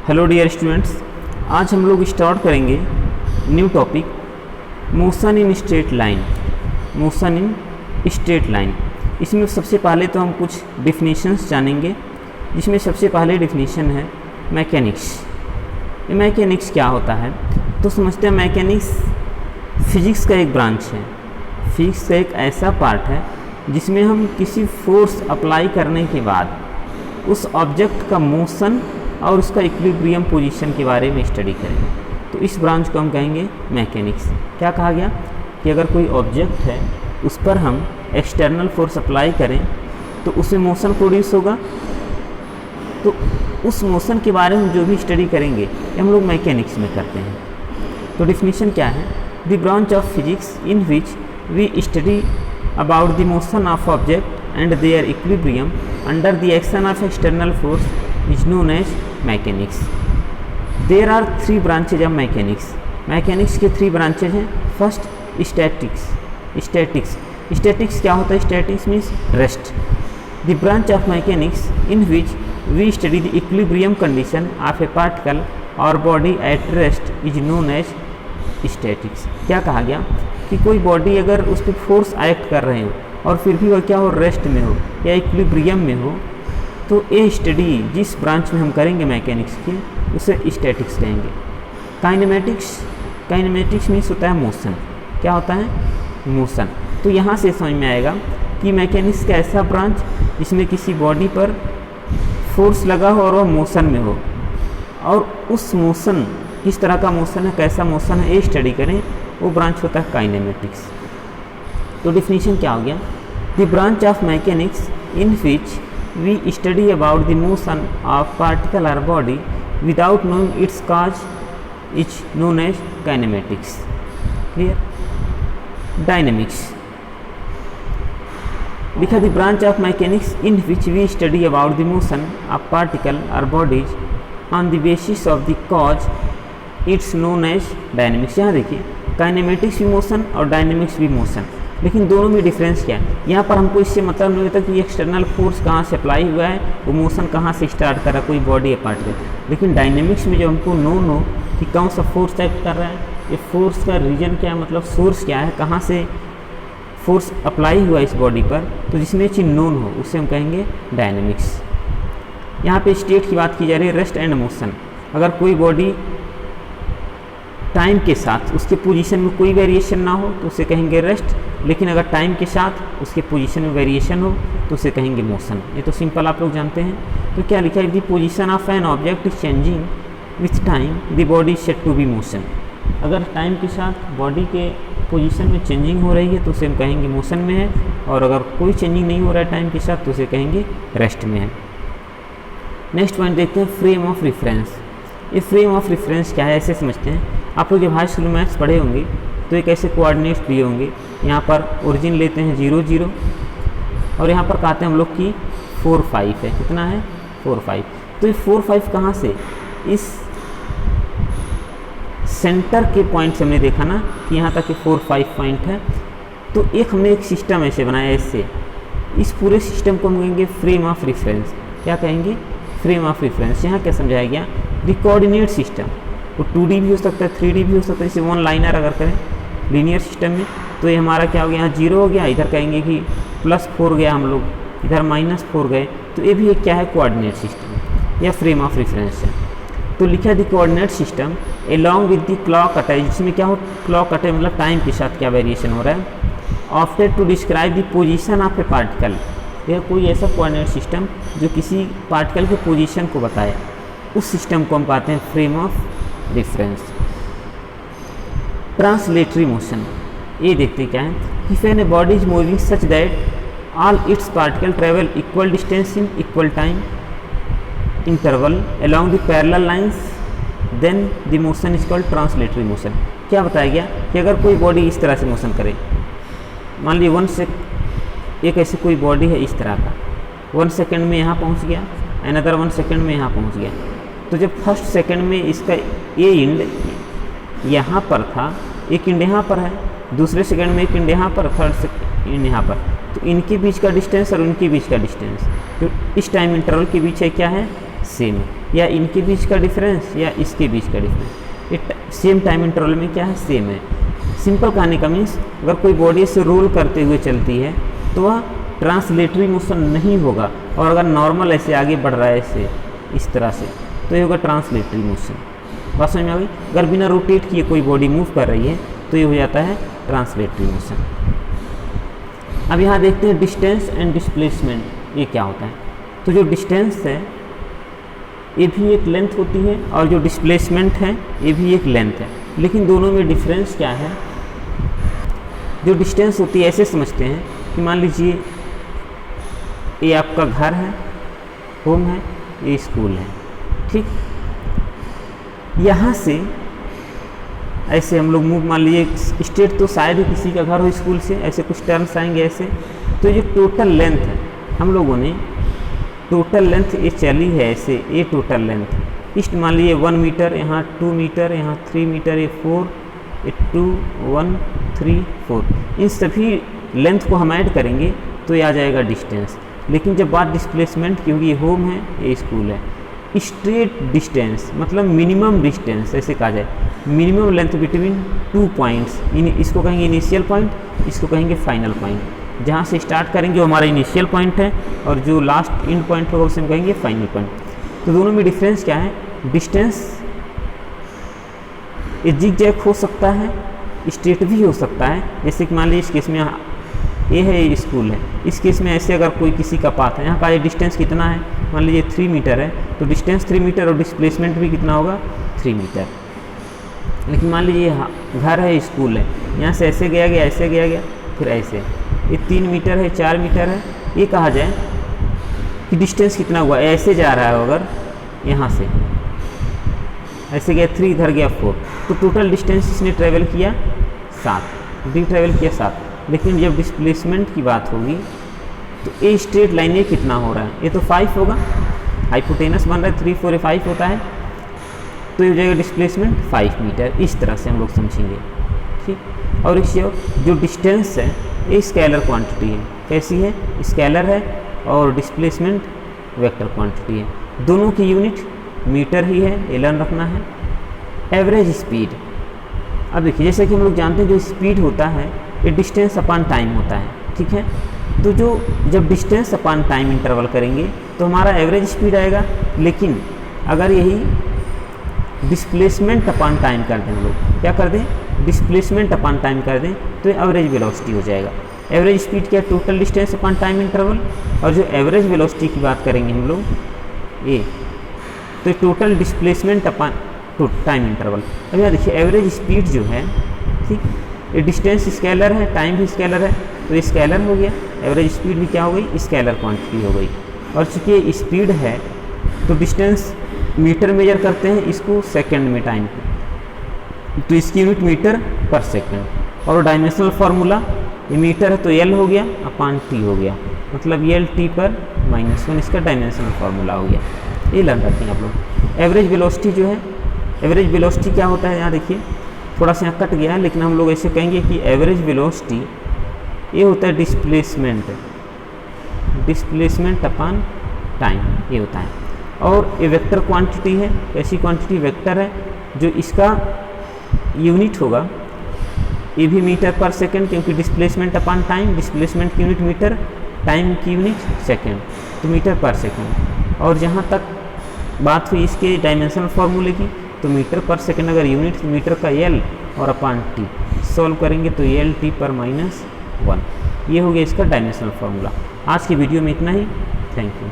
Hello dear students, आज हम लोग स्टार्ट करेंगे new topic motion in straight line. Motion in straight line, इसमें सबसे पहले तो हम कुछ डिफिनीशंस जानेंगे, जिसमें सबसे पहले डिफिनीशन है मैकेनिक्स। ये मैकेनिक्स क्या होता है तो समझते हैं। मैकेनिक्स फिजिक्स का एक ब्रांच है। फिजिक्स का एक ऐसा पार्ट है जिसमें हम किसी फोर्स अप्लाई करने के बाद उस ऑब्जेक्ट का मोशन और उसका इक्विलिब्रियम पोजीशन के बारे में स्टडी करेंगे। तो इस ब्रांच को हम कहेंगे मैकेनिक्स। क्या कहा गया कि अगर कोई ऑब्जेक्ट है उस पर हम एक्सटर्नल फोर्स अप्लाई करें तो उसमें मोशन प्रोड्यूस होगा। तो उस मोशन के बारे में जो भी स्टडी करेंगे ये हम लोग मैकेनिक्स में करते हैं। तो डिफिनीशन क्या है? The branch of physics in which we study about the motion of object and their equilibrium under the action of external force is known as mechanics. There are three branches of mechanics. Mechanics के three branches हैं. First, statics. Statics क्या होता है? Statics means rest. The branch of mechanics in which we study the equilibrium condition of a particle or body at rest is known as statics. क्या कहा गया कि कोई बॉडी अगर उस पर फोर्स एक्ट कर रहे हो और फिर भी वह क्या हो, रेस्ट में हो या इक्विलिब्रियम में हो, तो ये स्टडी जिस ब्रांच में हम करेंगे मैकेनिक्स की उसे स्टैटिक्स कहेंगे। काइनेमेटिक्स मीन्स होता है मोशन। क्या होता है? मोशन। तो यहाँ से समझ में आएगा कि मैकेनिक्स का ऐसा ब्रांच जिसमें किसी बॉडी पर फोर्स लगा हो और वह मोशन में हो, और उस मोशन किस तरह का मोशन है, कैसा मोशन है, ये स्टडी करें, वो ब्रांच होता है काइनेमेटिक्स। तो डिफिनीशन क्या हो गया? The branch of mechanics in which we study about the motion of particle or body without knowing its cause is known as kinematics. Clear? Dynamics. लिखा the branch of mechanics in which we study about the motion of particle or bodies on the basis of the cause it's known as dynamics. यहाँ देखिए, kinematics भी motion और dynamics भी motion, लेकिन दोनों में difference क्या है? यहाँ पर हमको इससे मतलब नहीं होता कि एक्सटर्नल फोर्स कहाँ से अप्लाई हुआ है, वो मोशन कहाँ से स्टार्ट कर रहा है, कोई बॉडी या पार्टिकल। लेकिन डायनेमिक्स में जब हमको नो कि कौन सा फोर्स एक्ट कर रहा है, ये फोर्स का रीजन क्या है, मतलब सोर्स क्या है, कहाँ से फोर्स अप्लाई हुआ इस बॉडी पर, तो जिसमें चीज़ नोन हो उसे हम कहेंगे डायनेमिक्स। यहाँ पे स्टेट की बात की जा रही है, रेस्ट एंड मोशन। अगर कोई बॉडी टाइम के साथ उसके पोजीशन में कोई वेरिएशन ना हो तो उसे कहेंगे रेस्ट, लेकिन अगर टाइम के साथ उसके पोजीशन में वेरिएशन हो तो उसे कहेंगे मोशन। ये तो सिंपल आप लोग जानते हैं। तो क्या लिखा है? The position of an object is changing with time the body is said to be motion. अगर टाइम के साथ बॉडी के पोजीशन में चेंजिंग हो रही है तो उसे हम कहेंगे मोशन में है, और अगर कोई चेंजिंग नहीं हो रहा है टाइम के साथ तो उसे कहेंगे रेस्ट में है। नेक्स्ट पॉइंट देखते हैं, फ्रेम ऑफ रेफरेंस। ये फ्रेम ऑफ रेफरेंस क्या है, ऐसे समझते हैं। आप लोग जब हाई स्कूल मैथ्स पढ़े होंगे तो एक ऐसे कोऑर्डिनेट्स दिए होंगे, यहाँ पर ओरिजिन लेते हैं 0 0 और यहाँ पर कहते हैं हम लोग कि 4 5 है। कितना है? 4 5। तो ये 4 5 कहाँ से? इस सेंटर के पॉइंट से हमने देखा ना कि यहाँ तक कि 4 5 पॉइंट है। तो एक हमने एक सिस्टम ऐसे बनाया, इससे इस पूरे सिस्टम को हम कहेंगे फ्रेम ऑफ रेफरेंस। क्या कहेंगे? Frame of reference. यहाँ क्या समझाया गया? द कोऑर्डिनेट सिस्टम, वो 2D भी हो सकता है, 3D भी हो सकता है। जैसे वन लाइनर अगर करें लीनियर सिस्टम में तो ये हमारा क्या हो गया, यहाँ 0 हो गया, इधर कहेंगे कि +4 गया, हम लोग इधर -4 गए, तो ये भी एक क्या है, कोऑर्डिनेट सिस्टम या फ्रेम ऑफ रेफरेंस है। तो लिखा the coordinate system along with the clock attach, जिसमें क्या हो, क्लॉक अटैच मतलब टाइम के साथ क्या वेरिएशन हो रहा है, after two describe the position of A particle. यह कोई ऐसा कोऑर्डिनेट सिस्टम जो किसी पार्टिकल के पोजीशन को बताए, उस सिस्टम को हम कहते हैं frame of reference. Translatory motion, ये देखते क्या है, if an a body is moving such that all its particle travel equal distance in equal time interval along the parallel lines then the motion is called translatory motion. क्या बताया गया कि अगर कोई बॉडी इस तरह से मोशन करे, मान लीजिए एक ऐसे कोई बॉडी है इस तरह का, 1 सेकेंड में यहाँ पहुँच गया, अनदर 1 सेकेंड में यहाँ पहुँच गया। तो जब फर्स्ट सेकेंड में इसका ये इंड यहाँ पर था, एक इंड यहाँ पर है, दूसरे सेकेंड में एक इंड यहाँ पर, थर्ड इंड यहाँ पर, तो इनके बीच का डिस्टेंस और उनके बीच का डिस्टेंस जो इस टाइम इंटरवल के बीच है क्या है, सेम है। या इनके बीच का डिफरेंस या इसके बीच का डिफरेंस। ये सेम टाइम इंटरवल में क्या है, सेम है। सिंपल कहने का मीन्स अगर कोई बॉडी से रोल करते हुए चलती है तो वह ट्रांसलेटरी मोशन नहीं होगा, और अगर नॉर्मल ऐसे आगे बढ़ रहा है ऐसे इस तरह से तो ये होगा ट्रांसलेटरी मोशन। बात समझ में आ गई। अगर बिना रोटेट किए कोई बॉडी मूव कर रही है तो ये हो जाता है ट्रांसलेटरी मोशन। अब यहाँ देखते हैं डिस्टेंस एंड डिस्प्लेसमेंट ये क्या होता है। तो जो डिस्टेंस है ये भी एक लेंथ होती है और जो डिस्प्लेसमेंट है ये भी एक लेंथ है, लेकिन दोनों में डिफरेंस क्या है। जो डिस्टेंस होती है ऐसे समझते हैं कि मान लीजिए ये आपका घर है, होम है, ये स्कूल है, ठीक। यहाँ से ऐसे हम लोग मूव, मान लीजिए स्टेट तो शायद ही किसी का घर हो स्कूल से, ऐसे कुछ टर्म्स आएंगे ऐसे। तो ये टोटल लेंथ है, हम लोगों ने टोटल लेंथ ये चली है ऐसे, ये टोटल लेंथ इस मान लीजिए 1 मीटर, यहाँ 2 मीटर, यहाँ 3 मीटर, ये 4, ये 2, 1, 3, 4, इन सभी लेंथ को हम ऐड करेंगे तो ये आ जाएगा डिस्टेंस। लेकिन जब बात डिस्प्लेसमेंट की होगी, ये होम है, ये स्कूल है, स्ट्रेट डिस्टेंस मतलब मिनिमम डिस्टेंस ऐसे कहा जाए, मिनिमम लेंथ बिटवीन 2 पॉइंट्स। इसको कहेंगे इनिशियल पॉइंट, इसको कहेंगे फाइनल पॉइंट। जहाँ से स्टार्ट करेंगे वो हमारा इनिशियल पॉइंट है और जो लास्ट एंड पॉइंट होगा उसे हम कहेंगे फाइनल पॉइंट। तो दोनों में डिफरेंस क्या है, डिस्टेंस ये जिग जैग हो सकता है, स्ट्रेट भी हो सकता है। जैसे कि मान लीजिए इस केस में ये है, ये स्कूल है, इस केस में ऐसे अगर कोई किसी का पाथ है, यहाँ का ये डिस्टेंस कितना है, मान लीजिए 3 मीटर है, तो डिस्टेंस 3 मीटर और डिस्प्लेसमेंट भी कितना होगा 3 मीटर। लेकिन मान लीजिए घर है, स्कूल है, यहाँ से ऐसे गया गया, ऐसे गया गया, फिर ऐसे, ये 3 मीटर है, 4 मीटर है। ये कहा जाए कि डिस्टेंस कितना हुआ, ऐसे जा रहा है अगर यहाँ से ऐसे गया 3, इधर गया 4, तो टोटल डिस्टेंस इसने ट्रैवल किया 7, डी ट्रैवल किया 7। लेकिन जब डिस्प्लेसमेंट की बात होगी तो ये स्ट्रेट लाइन ये कितना हो रहा है, ये तो 5 होगा, हाइपोटेनस बन रहा है, 3, 4, 5 होता है, तो ये हो जाएगा डिस्प्लेसमेंट 5 मीटर। इस तरह से हम लोग समझेंगे, ठीक। और इससे जो डिस्टेंस है ये स्केलर क्वांटिटी है, कैसी है, स्केलर है, और डिस्प्लेसमेंट वेक्टर क्वांटिटी है। दोनों की यूनिट मीटर ही है, ये लर्न रखना है। एवरेज स्पीड, अब देखिए जैसे कि हम लोग जानते हैं जो स्पीड होता है ये डिस्टेंस अपॉन टाइम होता है, ठीक है। तो जब डिस्टेंस अपॉन टाइम इंटरवल करेंगे तो हमारा एवरेज स्पीड आएगा। लेकिन अगर यही डिस्प्लेसमेंट अपॉन टाइम कर दें, हम लोग क्या कर दें, डिस्प्लेसमेंट अपॉन टाइम कर दें, तो एवरेज वेलोसिटी हो जाएगा। एवरेज स्पीड क्या, total distance upon time interval, और जो एवरेज वेलोसिटी की बात करेंगे हम लोग ये, तो total displacement upon time interval. अब यहाँ देखिए एवरेज स्पीड जो है, ठीक, ये डिस्टेंस स्केलर है, टाइम भी स्केलर है, तो ये स्केलर हो गया, एवरेज स्पीड भी क्या हो गई, स्केलर क्वांटिटी हो गई। और चूँकि ये स्पीड है तो डिस्टेंस मीटर मेजर करते हैं, इसको सेकंड में टाइम को, तो इसकी यूनिट मीटर पर सेकंड। और डायमेंशनल फार्मूला, ये मीटर है तो एल हो गया अपॉन टी हो गया, मतलब एल टी पर -1 इसका डायमेंशनल फार्मूला हो गया। ये लर्न रखें आप लोग। एवरेज वेलोसिटी जो है, एवरेज वेलोसिटी क्या होता है, यहाँ देखिए थोड़ा सा यहाँ कट गया है, लेकिन हम लोग ऐसे कहेंगे कि एवरेज वेलोसिटी ये होता है डिस्प्लेसमेंट अपॉन टाइम, ये होता है। और ये वेक्टर क्वांटिटी है, ऐसी क्वांटिटी वेक्टर है जो इसका यूनिट होगा, ये भी मीटर पर सेकंड, क्योंकि डिस्प्लेसमेंट अपॉन टाइम, डिस्प्लेसमेंट की यूनिट मीटर, टाइम की यूनिट सेकंड, तो मीटर पर सेकंड। और जहाँ तक बात हुई इसके डायमेंशनल फार्मूले की, तो मीटर पर सेकंड अगर यूनिट मीटर का एल और अपॉन टी सॉल्व करेंगे तो एल टी पर -1, ये हो गया इसका डायमेंशनल फार्मूला। आज की वीडियो में इतना ही, थैंक यू।